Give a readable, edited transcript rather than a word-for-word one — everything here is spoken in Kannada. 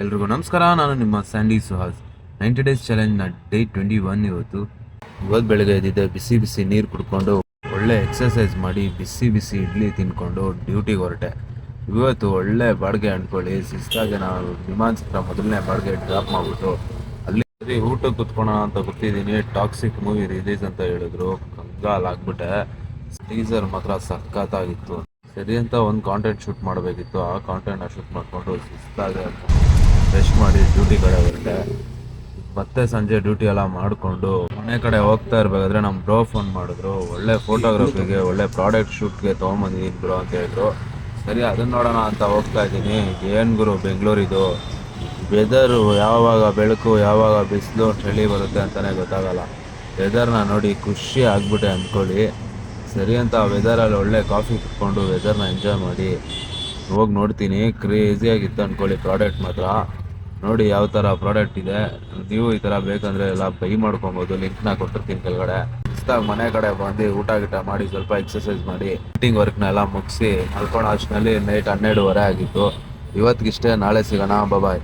ಎಲ್ರಿಗೂ ನಮಸ್ಕಾರ. ನಾನು ನಿಮ್ಮ ಸ್ಯಾಂಡಿ ಸುಹಾಸ್. 90 ಡೇಸ್ ಚಾಲೆಂಜ್ನ ಡೇ 21 ಇವತ್ತು ಬೆಳಗ್ಗೆ ಎದ್ದಿದ್ದೆ, ಬಿಸಿ ಬಿಸಿ ನೀರು ಕುಡ್ಕೊಂಡು ಒಳ್ಳೆ ಎಕ್ಸಸೈಸ್ ಮಾಡಿ ಬಿಸಿ ಬಿಸಿ ಇಡ್ಲಿ ತಿನ್ಕೊಂಡು ಡ್ಯೂಟಿಗೆ ಹೊರಟೆ. ಇವತ್ತು ಒಳ್ಳೆ ಬಾಡಿಗೆ ಅಂದ್ಕೊಳ್ಳಿ, ಶಿಸ್ತಾಗಿ ನಾವು ವಿಮಾನಸತ್ರ ಮೊದಲನೇ ಬಾಡಿಗೆ ಡ್ರಾಪ್ ಮಾಡಿಬಿಟ್ಟು ಅಲ್ಲಿ ಊಟಕ್ಕೆ ಕುತ್ಕೋಣ ಅಂತ ಗೊತ್ತಿದ್ದೀನಿ. ಟಾಕ್ಸಿಕ್ ಮೂವಿ ರಿಲೀಸ್ ಅಂತ ಹೇಳಿದ್ರು, ಕಂಗಾಲ್ ಆಗ್ಬಿಟ್ಟೆ. ಟೀಸರ್ ಮಾತ್ರ ಸಖತ್ತಾಗಿತ್ತು. ಸರಿ ಅಂತ ಒಂದು ಕಾಂಟೆಂಟ್ ಶೂಟ್ ಮಾಡಬೇಕಿತ್ತು. ಆ ಕಾಂಟೆಂಟ್ನ ಶೂಟ್ ಮಾಡಿಕೊಂಡು ಶಿಸ್ತಾಗಿ ರೆಸ್ಟ್ ಮಾಡಿ ಡ್ಯೂಟಿ ಕಡೆ ಹೊರಟೆ. ಮತ್ತೆ ಸಂಜೆ ಡ್ಯೂಟಿ ಎಲ್ಲ ಮಾಡಿಕೊಂಡು ಮನೆ ಕಡೆ ಹೋಗ್ತಾ ಇರಬೇಕಾದ್ರೆ ನಮ್ಮ ಬ್ರೋ ಫೋನ್ ಮಾಡಿದ್ರು, ಒಳ್ಳೆ ಫೋಟೋಗ್ರಫಿಗೆ ಒಳ್ಳೆ ಪ್ರಾಡಕ್ಟ್ ಶೂಟ್ಗೆ ತೊಗೊಂಬಂದಿದ್ದೀನಿ ಬ್ರೋ ಅಂತ ಹೇಳಿದ್ರು. ಸರಿ ಅದನ್ನ ನೋಡೋಣ ಅಂತ ಹೋಗ್ತಾ ಇದ್ದೀನಿ. ಏನು ಗುರು ಬೆಂಗಳೂರಿದು ವೆದರು, ಯಾವಾಗ ಬೆಳಕು ಯಾವಾಗ ಬಿಸಿಲು ಚಳಿ ಬರುತ್ತೆ ಅಂತಲೇ ಗೊತ್ತಾಗಲ್ಲ. ವೆದರ್ನ ನೋಡಿ ಖುಷಿ ಆಗ್ಬಿಟ್ಟೆ ಅಂದ್ಕೊಳ್ಳಿ. ಸರಿ ಅಂತ ವೆದರಲ್ಲಿ ಒಳ್ಳೆ ಕಾಫಿ ಕುತ್ಕೊಂಡು ವೆದರ್ನ ಎಂಜಾಯ್ ಮಾಡಿ ಹೋಗಿ ನೋಡ್ತೀನಿ. ಕ್ರೇಜಿಯಾಗಿತ್ತು ಅಂದ್ಕೊಳ್ಳಿ ಪ್ರಾಡಕ್ಟ್ ಮಾತ್ರ. ನೋಡಿ ಯಾವ ಥರ ಪ್ರಾಡಕ್ಟ್ ಇದೆ. ನೀವು ಈ ಥರ ಬೇಕಂದರೆ ಎಲ್ಲ ಬೈ ಮಾಡ್ಕೊಬೋದು, ಲಿಂಕ್ನ ಕೊಟ್ಟಿರ್ತೀನಿ ಕೆಳಗಡೆ. ಇಷ್ಟಾಗಿ ಮನೆ ಕಡೆ ಬಂದು ಊಟ ಗಿಟ ಮಾಡಿ ಸ್ವಲ್ಪ ಎಕ್ಸಸೈಸ್ ಮಾಡಿ ಮೀಟಿಂಗ್ ವರ್ಕ್ನೆಲ್ಲ ಮುಗಿಸಿ ಮಲ್ಕೊಳ್ಳೋ ಅಷ್ಟರಲ್ಲಿ ನೈಟ್ 12:30 ಆಗಿತ್ತು. ಇವತ್ತಿಗಿಷ್ಟೇ, ನಾಳೆ ಸಿಗೋಣ, ಬಾಯ್.